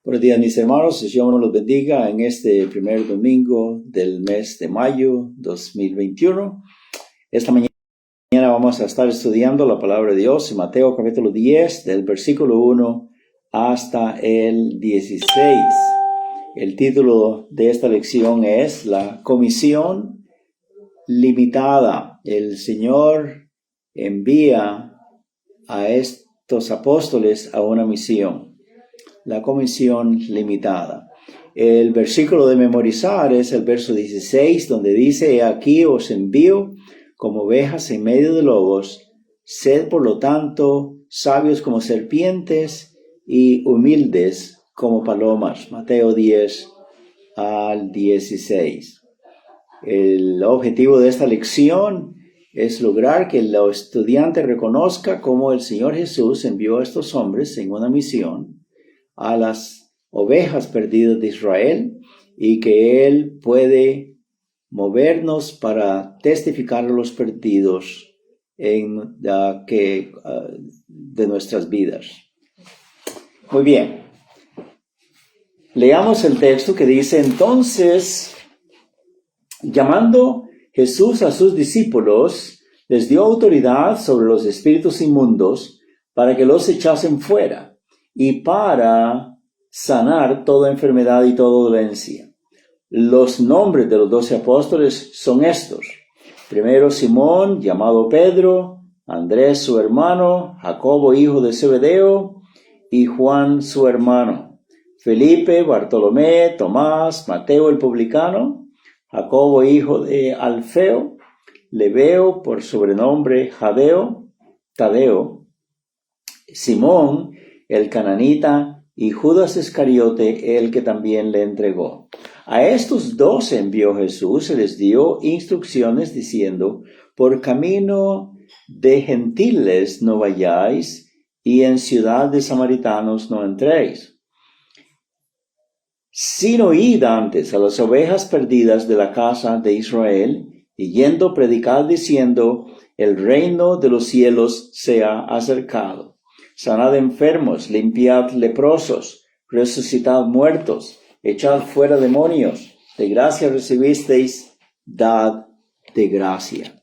Buenos días, mis hermanos. Dios los bendiga en este primer domingo del mes de mayo 2021. Esta mañana vamos a estar estudiando la palabra de Dios en Mateo capítulo 10, del versículo 1 hasta el 16. El título de esta lección es La Comisión Limitada. El Señor envía a estos apóstoles a una misión. La comisión limitada. El versículo de memorizar es el verso 16, donde dice: He aquí os envío como ovejas en medio de lobos. Sed por lo tanto sabios como serpientes y humildes como palomas. Mateo 10 al 16. El objetivo de esta lección es lograr que el estudiante reconozca cómo el Señor Jesús envió a estos hombres en una misión a las ovejas perdidas de Israel, y que Él puede movernos para testificar a los perdidos de nuestras vidas. Muy bien. Leamos el texto que dice: Entonces, llamando Jesús a sus discípulos, les dio autoridad sobre los espíritus inmundos para que los echasen fuera, y para sanar toda enfermedad y toda dolencia. Los nombres de los 12 apóstoles son estos: primero, Simón, llamado Pedro; Andrés, su hermano; Jacobo, hijo de Zebedeo; y Juan, su hermano; Felipe, Bartolomé, Tomás, Mateo el publicano; Jacobo, hijo de Alfeo; Lebeo, por sobrenombre Tadeo; Simón el cananita, y Judas Iscariote, el que también le entregó. A estos 12 envió Jesús y les dio instrucciones diciendo: por camino de gentiles no vayáis, y en ciudad de samaritanos no entréis, sino id antes a las ovejas perdidas de la casa de Israel, y yendo predicad diciendo: el reino de los cielos se ha acercado. Sanad enfermos, limpiad leprosos, resucitad muertos, echad fuera demonios. De gracia recibisteis, dad de gracia.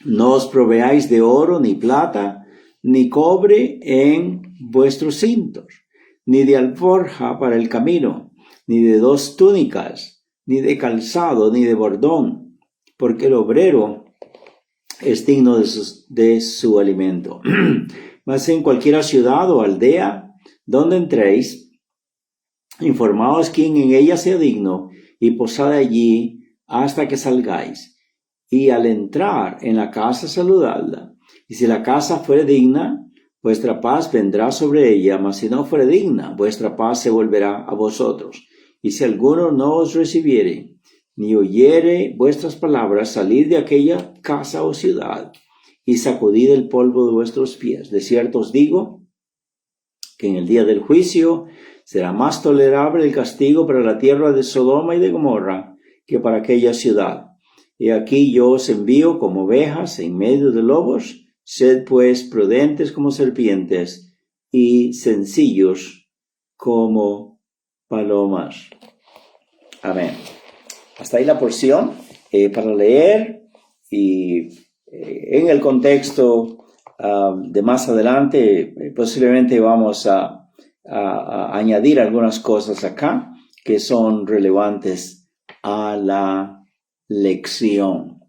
No os proveáis de oro, ni plata, ni cobre en vuestros cintos, ni de alforja para el camino, ni de 2 túnicas, ni de calzado, ni de bordón, porque el obrero es digno de su alimento. Mas en cualquiera ciudad o aldea donde entréis, informaos quién en ella sea digno, y posad allí hasta que salgáis. Y al entrar en la casa, saludadla. Y si la casa fuere digna, vuestra paz vendrá sobre ella; mas si no fuere digna, vuestra paz se volverá a vosotros. Y si alguno no os recibiere, ni oyere vuestras palabras, salid de aquella casa o ciudad, y sacudid el polvo de vuestros pies. De cierto os digo, que en el día del juicio será más tolerable el castigo para la tierra de Sodoma y de Gomorra que para aquella ciudad. Y aquí yo os envío como ovejas en medio de lobos. Sed pues prudentes como serpientes, y sencillos como palomas. Amén. Hasta ahí la porción para leer, y en el contexto de más adelante posiblemente vamos a añadir algunas cosas acá que son relevantes a la lección.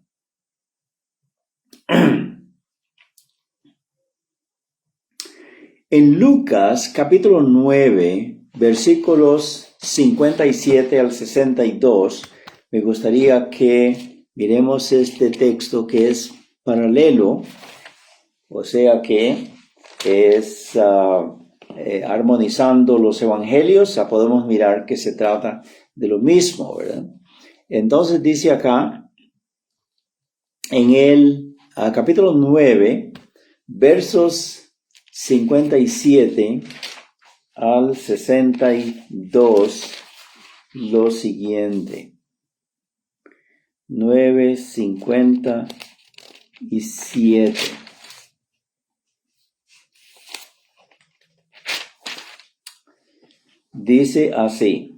En Lucas capítulo 9, versículos 57 al 62, me gustaría que miremos este texto que es paralelo, o sea que es armonizando los evangelios. Podemos mirar que se trata de lo mismo, ¿verdad? Entonces dice acá, en el capítulo 9, versos 57 al 62, lo siguiente. 9:57. dice así.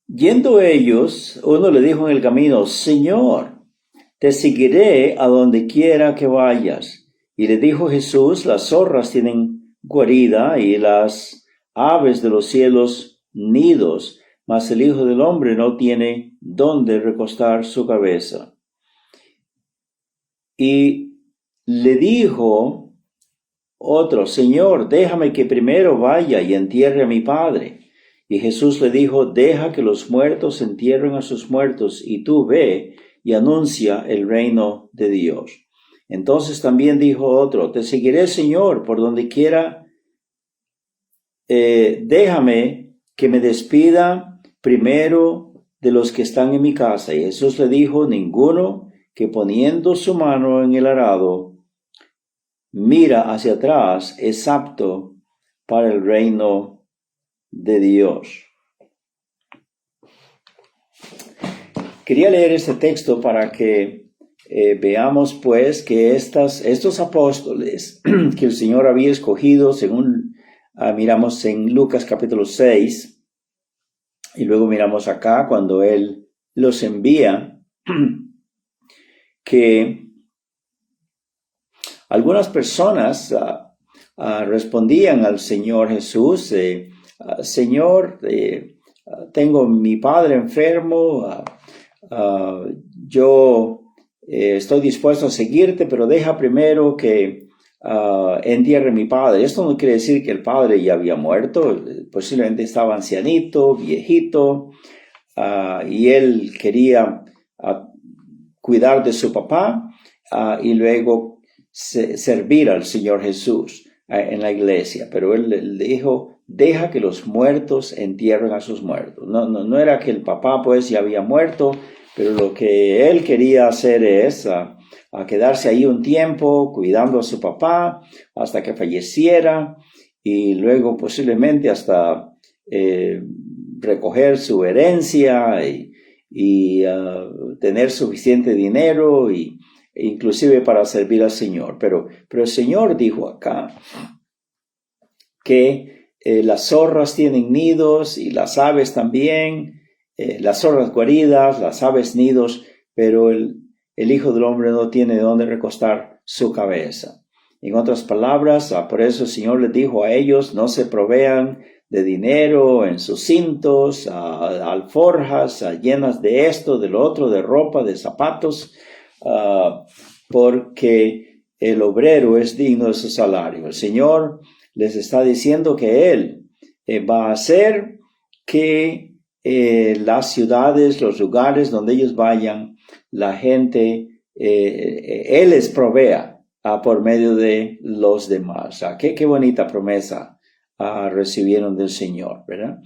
Yendo ellos, uno le dijo en el camino, Señor, te seguiré a donde quiera que vayas. Y le dijo Jesús, las zorras tienen guarida y las aves de los cielos nidos, mas el Hijo del Hombre no tiene dónde recostar su cabeza. Y le dijo otro, Señor, déjame que primero vaya y entierre a mi Padre. Y Jesús le dijo, deja que los muertos entierren a sus muertos, y tú ve y anuncia el reino de Dios. Entonces también dijo otro, te seguiré, Señor, por donde quiera. Déjame que me despida primero de los que están en mi casa. Y Jesús le dijo, ninguno que poniendo su mano en el arado mira hacia atrás es apto para el reino de Dios. Quería leer este texto para que veamos pues que estos apóstoles que el Señor había escogido, según miramos en Lucas capítulo 6, y luego miramos acá cuando Él los envía, que algunas personas respondían al Señor Jesús, Señor, tengo mi padre enfermo, yo estoy dispuesto a seguirte, pero deja primero que entierre mi padre. Esto no quiere decir que el padre ya había muerto, posiblemente estaba ancianito, viejito, y él quería cuidar de su papá y luego servir al Señor Jesús en la iglesia, pero él le dijo, deja que los muertos entierren a sus muertos. No era que el papá pues ya había muerto, pero lo que él quería hacer es a quedarse ahí un tiempo cuidando a su papá hasta que falleciera y luego posiblemente hasta recoger su herencia y tener suficiente dinero y inclusive para servir al Señor. Pero el Señor dijo acá que las zorras tienen nidos y las aves también, las zorras guaridas, las aves nidos, pero el Hijo del Hombre no tiene dónde recostar su cabeza. En otras palabras, por eso el Señor les dijo a ellos, no se provean de dinero en sus cintos, alforjas llenas de esto, de lo otro, de ropa, de zapatos, porque el obrero es digno de su salario. El Señor les está diciendo que Él va a hacer que las ciudades, los lugares donde ellos vayan, la gente, Él les provea por medio de los demás. Qué bonita promesa recibieron del Señor, ¿verdad?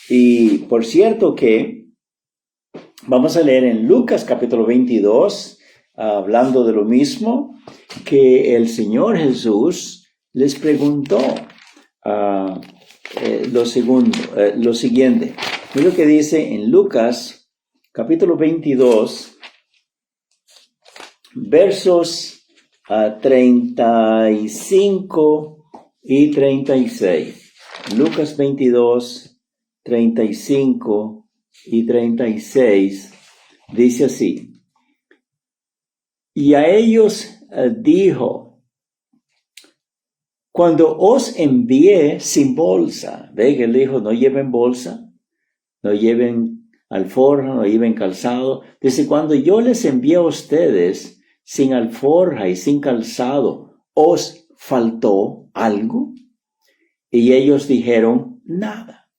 Y por cierto que vamos a leer en Lucas capítulo 22, hablando de lo mismo, que el Señor Jesús les preguntó lo siguiente. Mira lo que dice en Lucas capítulo 22, versos 35 y 36. Lucas 22, 35 y 36 dice así. Y a ellos dijo, cuando os envié sin bolsa, ve que él dijo, no lleven bolsa, no lleven alforja, no lleven calzado. Dice, cuando yo les envié a ustedes sin alforja y sin calzado, ¿os faltó algo? Y ellos dijeron, nada.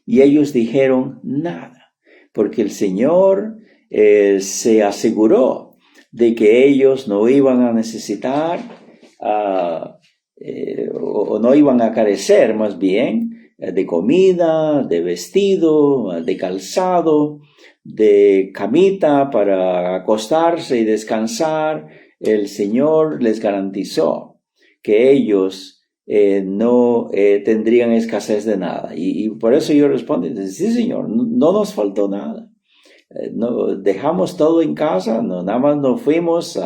Y ellos dijeron, nada. Porque el Señor se aseguró de que ellos no iban a necesitar o no iban a carecer más bien de comida, de vestido, de calzado, de camita para acostarse y descansar. El Señor les garantizó que ellos no tendrían escasez de nada. Y por eso yo respondo, sí Señor, no nos faltó nada. No, dejamos todo en casa, no, nada más nos fuimos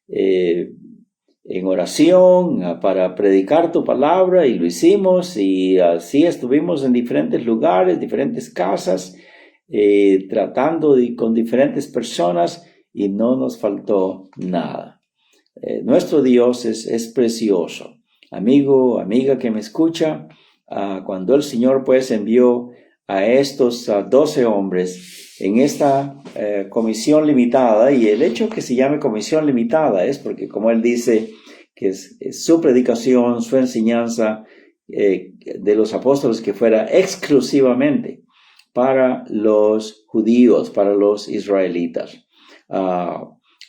en oración para predicar tu palabra, y lo hicimos, y así estuvimos en diferentes lugares, diferentes casas, tratando con diferentes personas, y no nos faltó nada. Nuestro Dios es precioso. Amigo, amiga que me escucha, cuando el Señor pues envió a estos 12 hombres en esta comisión limitada, y el hecho que se llame comisión limitada es porque, como él dice, que es su predicación, su enseñanza de los apóstoles, que fuera exclusivamente para los judíos, para los israelitas.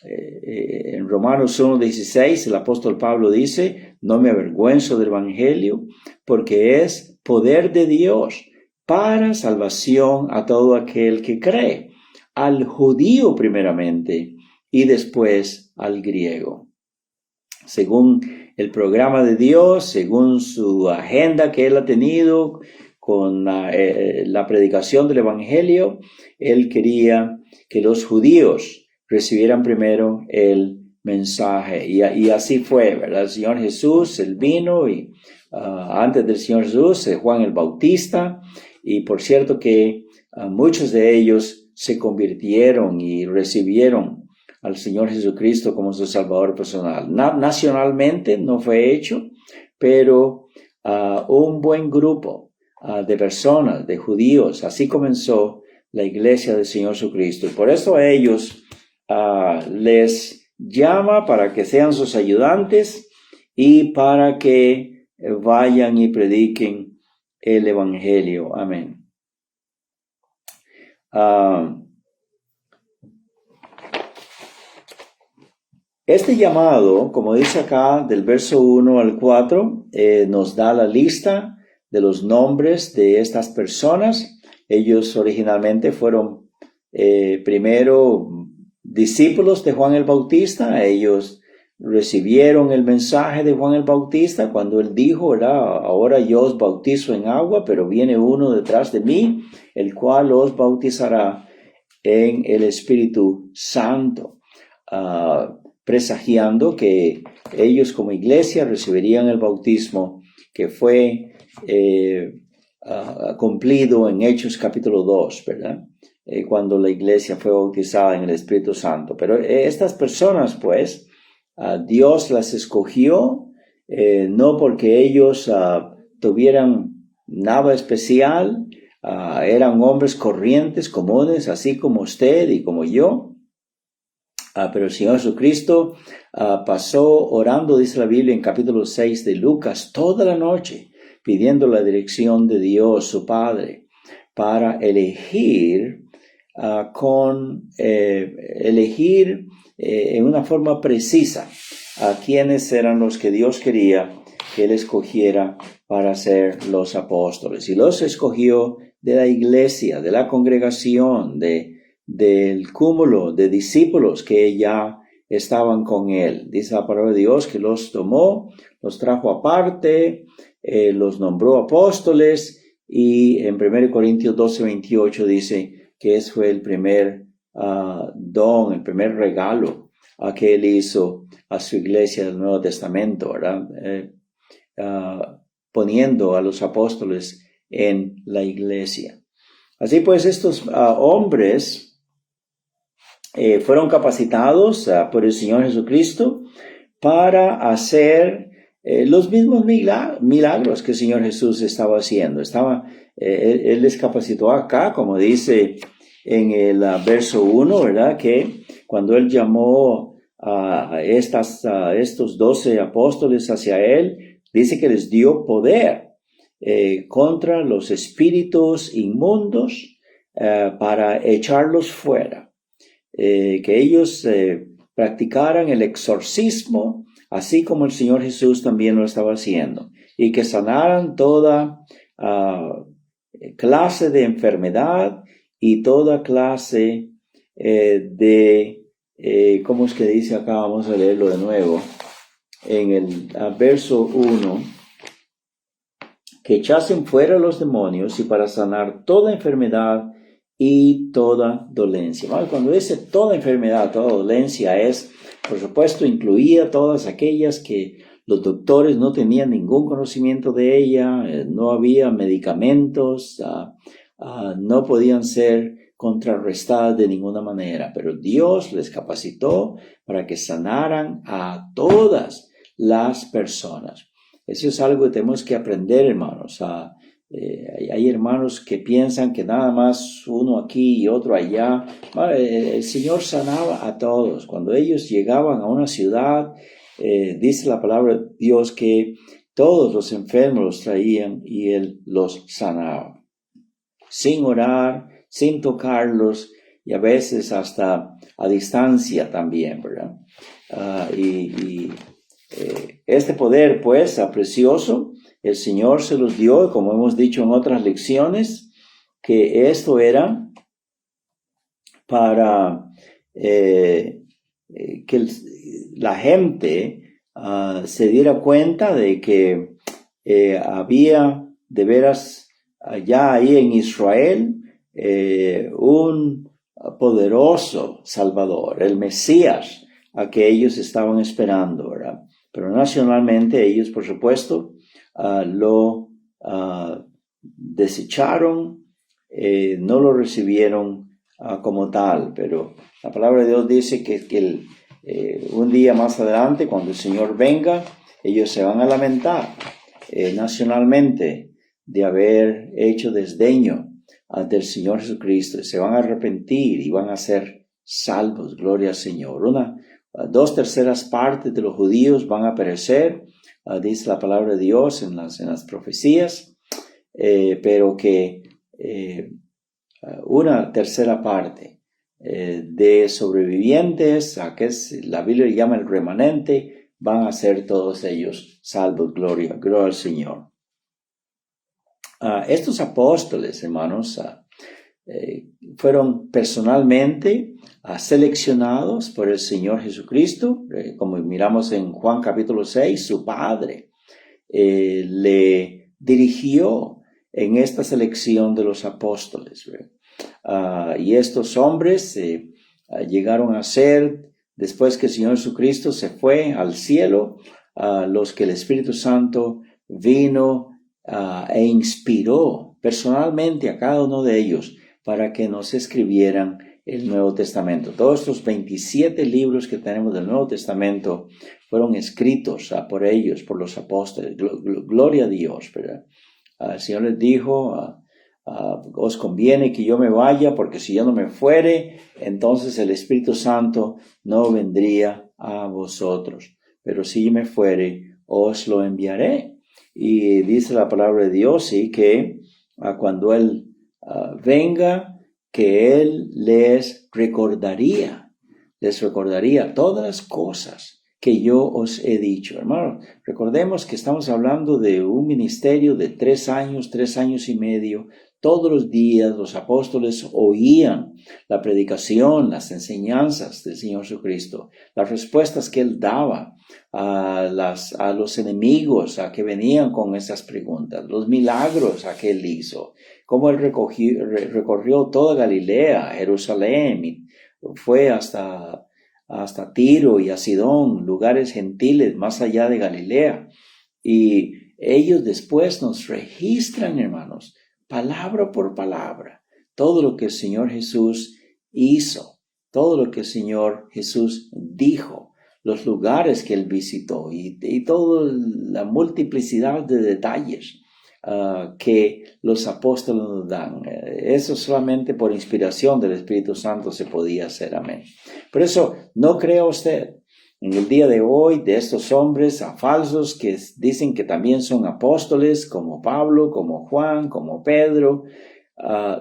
En Romanos 1:16 el apóstol Pablo dice: no me avergüenzo del evangelio, porque es poder de Dios para salvación a todo aquel que cree, al judío primeramente y después al griego. Según el programa de Dios, según su agenda que él ha tenido con la predicación del evangelio, él quería que los judíos recibieran primero el mensaje, y así fue, ¿verdad? El Señor Jesús, él vino, y antes del Señor Jesús, Juan el Bautista, y por cierto que muchos de ellos se convirtieron y recibieron al Señor Jesucristo como su Salvador personal. Nacionalmente no fue hecho, pero un buen grupo de personas, de judíos, así comenzó la iglesia del Señor Jesucristo. Y por eso a ellos les llama para que sean sus ayudantes y para que vayan y prediquen el evangelio. Amén. Este llamado, como dice acá del verso 1 al 4, nos da la lista de los nombres de estas personas. Ellos originalmente fueron primero discípulos de Juan el Bautista. Ellos recibieron el mensaje de Juan el Bautista cuando él dijo, ¿verdad? Ahora yo os bautizo en agua, pero viene uno detrás de mí, el cual os bautizará en el Espíritu Santo. Presagiando que ellos como iglesia recibirían el bautismo que fue cumplido en Hechos capítulo 2, ¿verdad? Cuando la iglesia fue bautizada en el Espíritu Santo. Pero estas personas, pues, Dios las escogió, no porque ellos tuvieran nada especial, eran hombres corrientes, comunes, así como usted y como yo. Pero el Señor Jesucristo pasó orando, dice la Biblia en capítulo 6 de Lucas, toda la noche, pidiendo la dirección de Dios, su Padre, para elegir en una forma precisa a quienes eran los que Dios quería que Él escogiera para ser los apóstoles. Y los escogió de la iglesia, de la congregación, del cúmulo de discípulos que ya estaban con él. Dice la palabra de Dios que los tomó, los trajo aparte, los nombró apóstoles, y en 1 Corintios 12:28 dice que ese fue el primer don, el primer regalo que él hizo a su iglesia del Nuevo Testamento, ¿verdad? Poniendo a los apóstoles en la iglesia. Así pues, estos hombres fueron capacitados por el Señor Jesucristo para hacer los mismos milagros que el Señor Jesús estaba haciendo. Él les capacitó acá, como dice en el verso 1, ¿verdad? Que cuando Él llamó a estos 12 apóstoles hacia Él, dice que les dio poder contra los espíritus inmundos para echarlos fuera. Que ellos practicaran el exorcismo, así como el Señor Jesús también lo estaba haciendo, y que sanaran toda clase de enfermedad y toda clase ¿cómo es que dice acá? Vamos a leerlo de nuevo, en el verso 1, que echasen fuera los demonios y para sanar toda enfermedad y toda dolencia. Cuando dice toda enfermedad, toda dolencia, es Por supuesto, incluía todas aquellas que los doctores no tenían ningún conocimiento de ella, no había medicamentos, no podían ser contrarrestadas de ninguna manera, pero Dios les capacitó para que sanaran a todas las personas. Eso es algo que tenemos que aprender, hermanos. Hay hermanos que piensan que nada más uno aquí y otro allá. El Señor sanaba a todos. Cuando ellos llegaban a una ciudad, dice la palabra de Dios que todos los enfermos los traían y Él los sanaba. Sin orar, sin tocarlos y a veces hasta a distancia también, ¿verdad? Este poder, pues, precioso, el Señor se los dio, como hemos dicho en otras lecciones, que esto era para que la gente se diera cuenta de que había de veras allá ahí en Israel un poderoso Salvador, el Mesías, a que ellos estaban esperando, ¿verdad? Pero nacionalmente ellos, por supuesto, lo desecharon, no lo recibieron como tal, pero la palabra de Dios dice que un día más adelante, cuando el Señor venga, ellos se van a lamentar nacionalmente de haber hecho desdeño ante el Señor Jesucristo. Se van a arrepentir y van a ser salvos, gloria al Señor. 2/3 partes de los judíos van a perecer, dice la palabra de Dios en las profecías, pero que 1/3 parte de sobrevivientes, a que la Biblia llama el remanente, van a ser todos ellos salvos, gloria al Señor. Estos apóstoles, hermanos, fueron personalmente seleccionados por el Señor Jesucristo, como miramos en Juan capítulo 6, su Padre le dirigió en esta selección de los apóstoles. Y estos hombres llegaron a ser, después que el Señor Jesucristo se fue al cielo, los que el Espíritu Santo vino e inspiró personalmente a cada uno de ellos para que nos escribieran el Nuevo Testamento. Todos estos 27 libros que tenemos del Nuevo Testamento fueron escritos por ellos, por los apóstoles. Gloria a Dios, ¿verdad? El Señor les dijo, os conviene que yo me vaya, porque si yo no me fuere, entonces el Espíritu Santo no vendría a vosotros. Pero si yo me fuere, os lo enviaré. Y dice la palabra de Dios, sí, que cuando Él venga, que Él les recordaría todas las cosas que yo os he dicho. Hermanos, recordemos que estamos hablando de un ministerio de 3 años y medio. Todos los días los apóstoles oían la predicación, las enseñanzas del Señor Jesucristo, las respuestas que Él daba a los enemigos que venían con esas preguntas, los milagros que Él hizo, cómo Él recorrió toda Galilea, Jerusalén, y fue hasta Tiro y a Sidón, lugares gentiles más allá de Galilea. Y ellos después nos registran, hermanos, palabra por palabra, todo lo que el Señor Jesús hizo, todo lo que el Señor Jesús dijo, los lugares que Él visitó y toda la multiplicidad de detalles que los apóstoles nos dan. Eso solamente por inspiración del Espíritu Santo se podía hacer. Amén. Por eso, no crea usted en el día de hoy de estos hombres falsos que dicen que también son apóstoles, como Pablo, como Juan, como Pedro.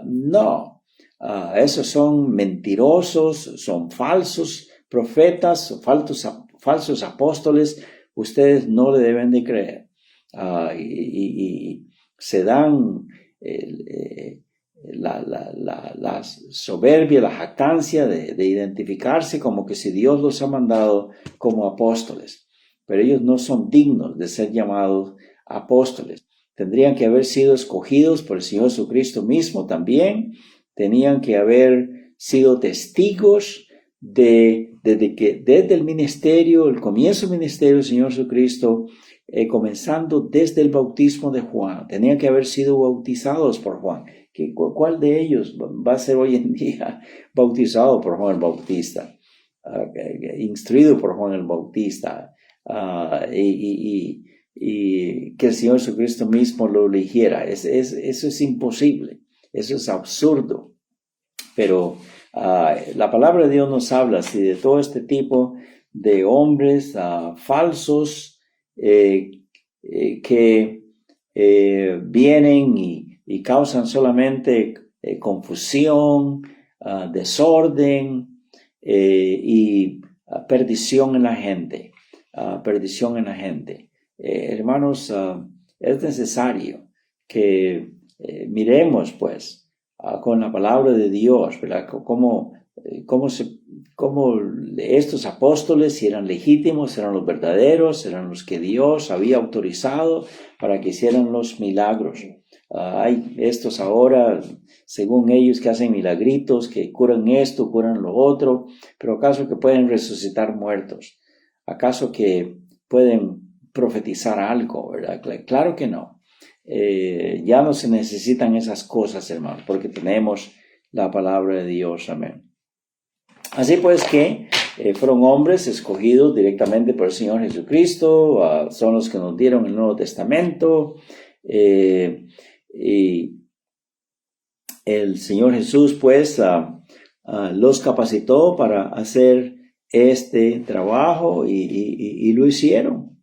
No, esos son mentirosos, son falsos profetas, falsos apóstoles. Ustedes no le deben de creer. Y se dan la soberbia, la jactancia de identificarse como que si Dios los ha mandado como apóstoles, pero ellos no son dignos de ser llamados apóstoles. Tendrían que haber sido escogidos por el Señor Jesucristo mismo también, tenían que haber sido testigos desde el ministerio, el comienzo del ministerio del Señor Jesucristo, comenzando desde el bautismo de Juan. Tenían que haber sido bautizados por Juan. ¿Cuál de ellos va a ser hoy en día bautizado por Juan el Bautista? Instruido por Juan el Bautista, y que el Señor Jesucristo mismo lo eligiera. Eso es imposible, eso es absurdo. Pero la palabra de Dios nos habla así de todo este tipo de hombres falsos que vienen y causan solamente confusión, desorden y perdición en la gente. Hermanos, es necesario que miremos pues con la palabra de Dios, ¿verdad? Cómo estos apóstoles, si eran legítimos, eran los verdaderos, eran los que Dios había autorizado para que hicieran los milagros. Hay estos ahora, según ellos, que hacen milagritos, que curan esto, curan lo otro, pero ¿acaso que pueden resucitar muertos? ¿Acaso que pueden profetizar algo, verdad? Claro que no. Ya no se necesitan esas cosas, hermanos, porque tenemos la palabra de Dios. Amén. Así pues que fueron hombres escogidos directamente por el Señor Jesucristo, son los que nos dieron el Nuevo Testamento, y el Señor Jesús pues los capacitó para hacer este trabajo y lo hicieron.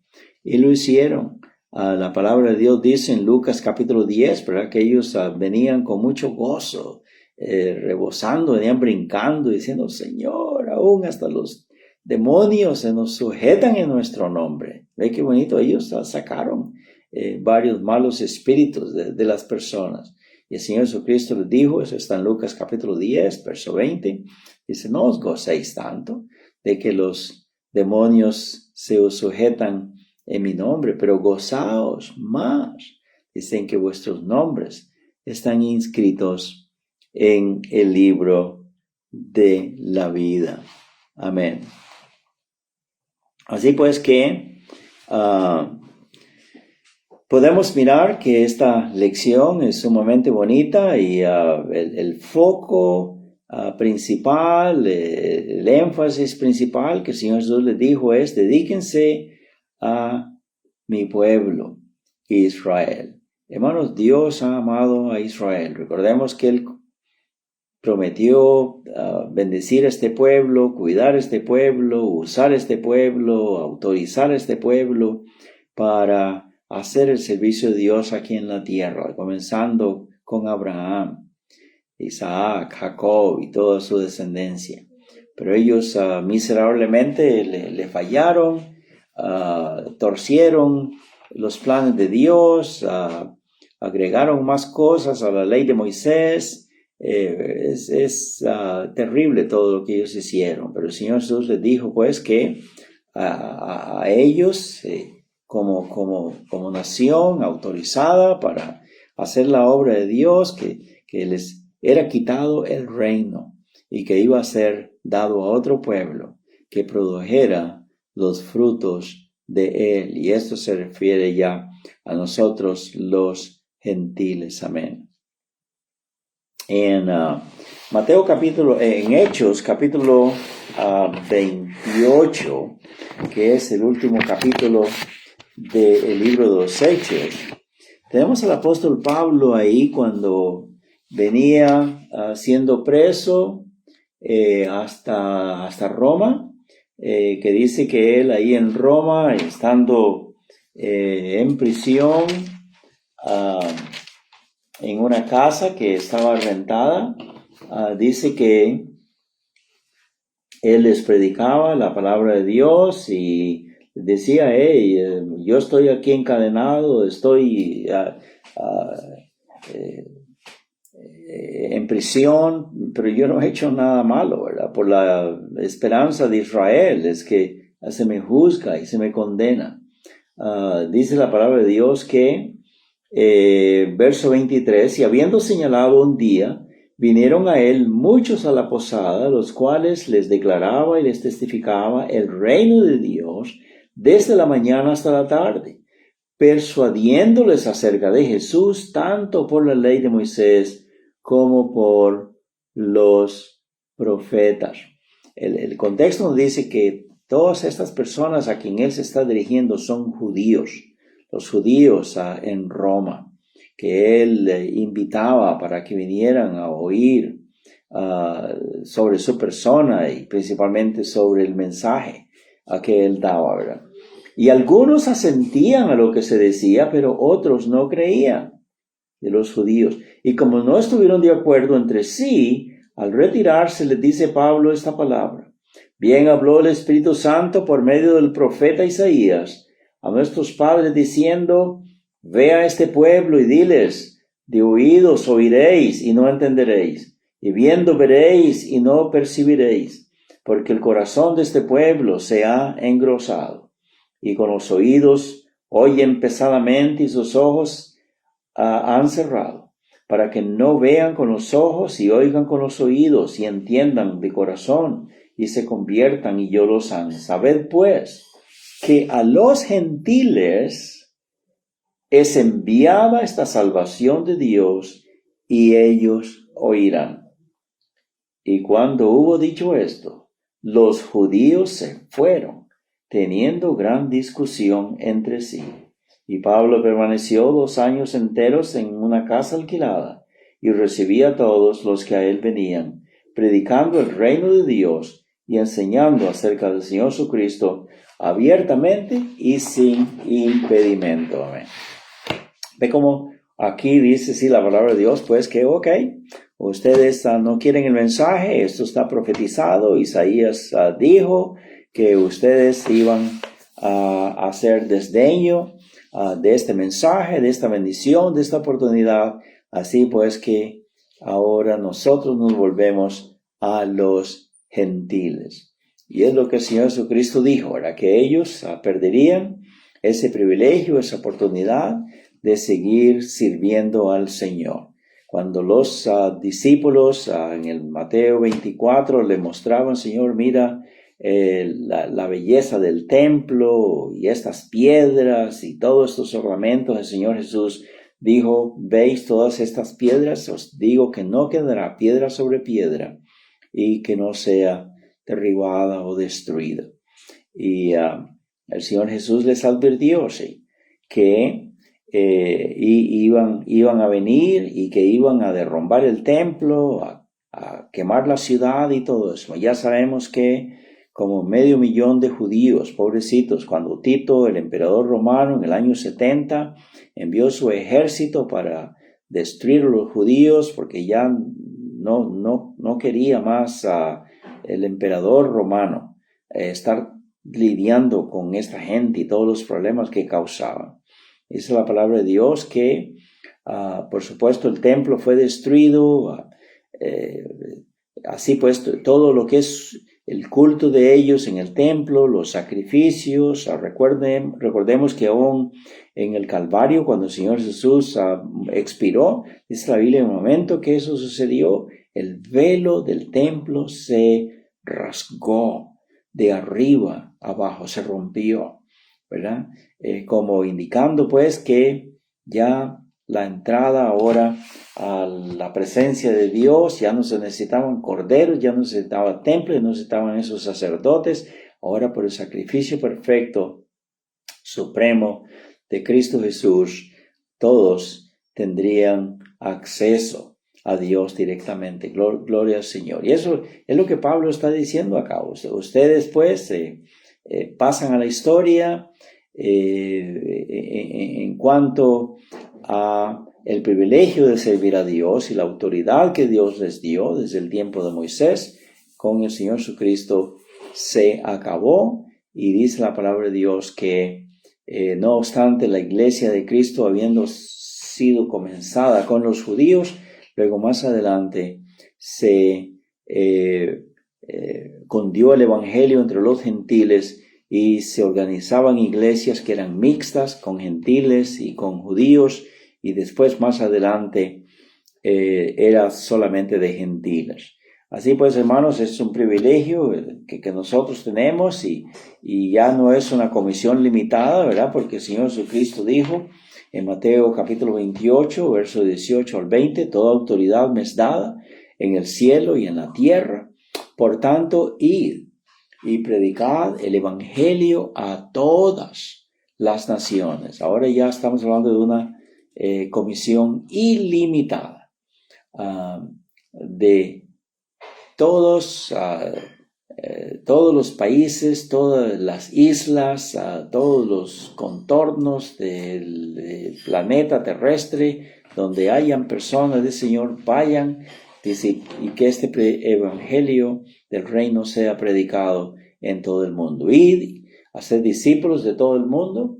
La palabra de Dios dice en Lucas capítulo 10, ¿verdad? Que ellos venían con mucho gozo, rebosando, venían brincando, diciendo: Señor, aún hasta los demonios se nos sujetan en nuestro nombre. ¿Ve qué bonito? Ellos sacaron varios malos espíritus de las personas. Y el Señor Jesucristo les dijo, eso está en Lucas capítulo 10, verso 20, dice: no os gocéis tanto de que los demonios se os sujetan en mi nombre, pero gozaos más, dicen, que vuestros nombres están inscritos en el libro de la vida. Amén. Así pues que podemos mirar que esta lección es sumamente bonita y el foco principal, el énfasis principal que el Señor Jesús les dijo es: dedíquense a mi pueblo, Israel. Hermanos, Dios ha amado a Israel. Recordemos que Él prometió bendecir a este pueblo, cuidar a este pueblo, usar a este pueblo, autorizar a este pueblo para hacer el servicio de Dios aquí en la tierra, comenzando con Abraham, Isaac, Jacob y toda su descendencia. Pero ellos miserablemente le fallaron, torcieron los planes de Dios, agregaron más cosas a la ley de Moisés. Es terrible todo lo que ellos hicieron, pero el Señor Jesús les dijo pues que a ellos como nación autorizada para hacer la obra de Dios, que les era quitado el reino y que iba a ser dado a otro pueblo que produjera los frutos de él. Y esto se refiere ya a nosotros los gentiles. Amén. En Hechos capítulo 28, que es el último capítulo del libro de los Hechos, tenemos al apóstol Pablo ahí cuando venía siendo preso hasta Roma, que dice que él ahí en Roma, estando en prisión, en una casa que estaba rentada, dice que él les predicaba la palabra de Dios y decía: hey, yo estoy aquí encadenado, estoy en prisión, pero yo no he hecho nada malo, ¿verdad? Por la esperanza de Israel es que se me juzga y se me condena. Dice la palabra de Dios que, verso 23, y habiendo señalado un día vinieron a él muchos a la posada, los cuales les declaraba y les testificaba el reino de Dios desde la mañana hasta la tarde, persuadiéndoles acerca de Jesús, tanto por la ley de Moisés como por los profetas. El contexto nos dice que todas estas personas a quien él se está dirigiendo son judíos, los judíos en Roma, que él invitaba para que vinieran a oír sobre su persona y principalmente sobre el mensaje que él daba, ¿verdad? Y algunos asentían a lo que se decía, pero otros no creían, de los judíos. Y como no estuvieron de acuerdo entre sí, al retirarse les dice Pablo esta palabra: bien habló el Espíritu Santo por medio del profeta Isaías a nuestros padres diciendo: ve a este pueblo y diles, de oídos oiréis y no entenderéis, y viendo veréis y no percibiréis, porque el corazón de este pueblo se ha engrosado, y con los oídos oyen pesadamente y sus ojos han cerrado, para que no vean con los ojos y oigan con los oídos y entiendan de corazón y se conviertan y yo los sane. Sabed pues que a los gentiles es enviada esta salvación de Dios y ellos oirán. Y cuando hubo dicho esto, los judíos se fueron, teniendo gran discusión entre sí. Y Pablo permaneció 2 años enteros en una casa alquilada y recibía a todos los que a él venían, predicando el reino de Dios y enseñando acerca del Señor Jesucristo abiertamente y sin impedimento. Amén. Ve como aquí dice sí la palabra de Dios, pues que ustedes no quieren el mensaje, esto está profetizado. Isaías dijo que ustedes iban a hacer desdeño de este mensaje, de esta bendición, de esta oportunidad. Así pues que ahora nosotros nos volvemos a los gentiles. Y es lo que el Señor Jesucristo dijo, ¿verdad? Que ellos perderían ese privilegio, esa oportunidad de seguir sirviendo al Señor. Cuando los discípulos en el Mateo 24 le mostraban: Señor, mira la belleza del templo y estas piedras y todos estos ornamentos, el Señor Jesús dijo: ¿veis todas estas piedras? Os digo que no quedará piedra sobre piedra y que no sea derribada o destruida. Y el Señor Jesús les advirtió que iban a venir y que iban a derrumbar el templo, a quemar la ciudad y todo eso. Ya sabemos que como 500,000 de judíos, pobrecitos, cuando Tito, el emperador romano, en el año 70, envió su ejército para destruir a los judíos, porque ya no quería más el emperador romano estar lidiando con esta gente y todos los problemas que causaban. Dice la palabra de Dios que, por supuesto, el templo fue destruido. Así pues, todo lo que es el culto de ellos en el templo, los sacrificios. Recordemos que aún en el Calvario, cuando el Señor Jesús expiró, dice la Biblia, en el momento que eso sucedió, el velo del templo se rasgó de arriba abajo, se rompió, ¿verdad? Como indicando pues que ya la entrada ahora a la presencia de Dios, ya no se necesitaban corderos, ya no se necesitaba templo, no se necesitaban esos sacerdotes. Ahora por el sacrificio perfecto, supremo de Cristo Jesús, todos tendrían acceso a Dios directamente. Gloria al Señor. Y eso es lo que Pablo está diciendo acá. Ustedes pues pasan a la historia en cuanto a el privilegio de servir a Dios y la autoridad que Dios les dio desde el tiempo de Moisés. Con el Señor Jesucristo se acabó, y dice la palabra de Dios que no obstante la iglesia de Cristo, habiendo sido comenzada con los judíos, luego más adelante se condió el evangelio entre los gentiles y se organizaban iglesias que eran mixtas con gentiles y con judíos, y después más adelante era solamente de gentiles. Así pues, hermanos, es un privilegio que nosotros tenemos y ya no es una comisión limitada, ¿verdad? Porque el Señor Jesucristo dijo en Mateo capítulo 28, verso 18 al 20, toda autoridad me es dada en el cielo y en la tierra. Por tanto, id y predicad el evangelio a todas las naciones. Ahora ya estamos hablando de una comisión ilimitada de todos los países, todas las islas, todos los contornos del planeta terrestre, donde hayan personas del Señor, vayan, dice, y que este evangelio del reino sea predicado en todo el mundo. Id a ser discípulos de todo el mundo,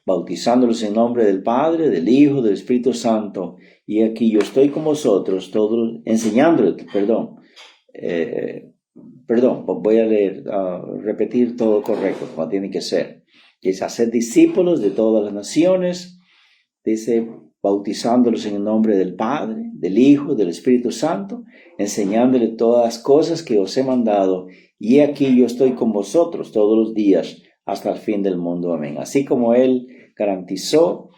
bautizándolos en nombre del Padre, del Hijo, del Espíritu Santo. Y aquí yo estoy con vosotros, todos, enseñándoles, voy a repetir todo correcto, como tiene que ser. Dice, hacer discípulos de todas las naciones, dice, bautizándolos en el nombre del Padre, del Hijo, del Espíritu Santo, enseñándoles todas las cosas que os he mandado. Y aquí yo estoy con vosotros todos los días, hasta el fin del mundo. Amén. Así como Él garantizó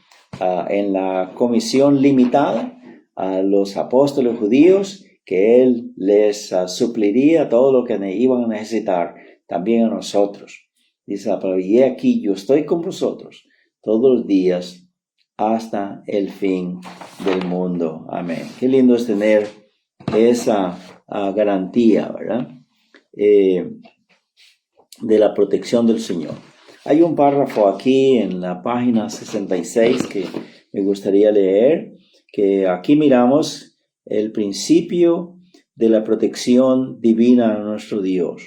en la comisión limitada a los apóstoles judíos que Él les supliría todo lo que iban a necesitar, también a nosotros. Dice la palabra, y aquí yo estoy con vosotros todos los días hasta el fin del mundo. Amén. Qué lindo es tener esa garantía, ¿verdad? De la protección del Señor. Hay un párrafo aquí en la página 66 que me gustaría leer, que aquí miramos el principio de la protección divina de nuestro Dios.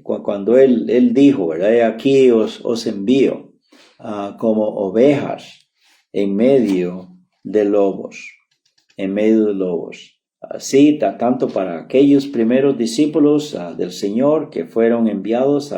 Cuando Él dijo, ¿verdad? Aquí os envío como ovejas en medio de lobos, Cita tanto para aquellos primeros discípulos del Señor que fueron enviados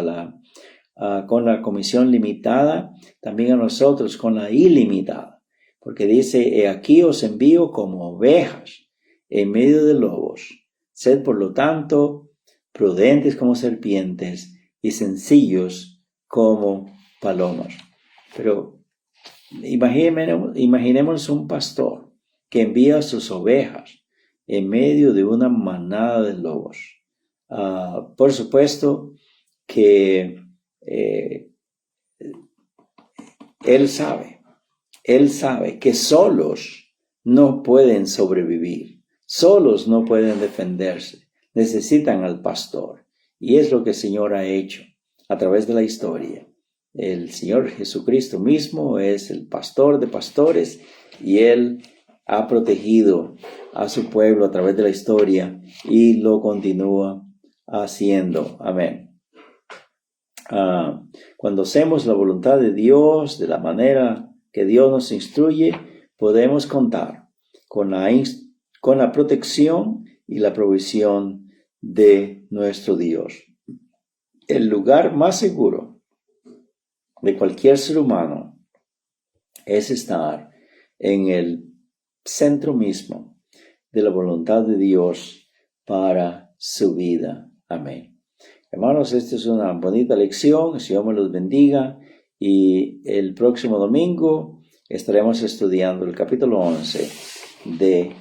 con la comisión limitada, también a nosotros con la ilimitada, porque dice, he aquí os envío como ovejas en medio de lobos. Sed por lo tanto prudentes como serpientes y sencillos como palomas. Pero imaginemos un pastor que envía a sus ovejas en medio de una manada de lobos. Por supuesto que Él sabe que solos no pueden sobrevivir, solos no pueden defenderse, necesitan al pastor. Y es lo que el Señor ha hecho a través de la historia. El Señor Jesucristo mismo es el pastor de pastores y Él ha protegido a su pueblo a través de la historia y lo continúa haciendo. Amén. Cuando hacemos la voluntad de Dios de la manera que Dios nos instruye, podemos contar con la protección y la provisión de nuestro Dios. El lugar más seguro de cualquier ser humano es estar en el centro mismo de la voluntad de Dios para su vida. Amén. Hermanos, esta es una bonita lección. El Señor me los bendiga. Y el próximo domingo estaremos estudiando el capítulo 11 del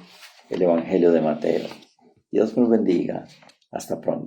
Evangelio de Mateo. Dios me los bendiga. Hasta pronto.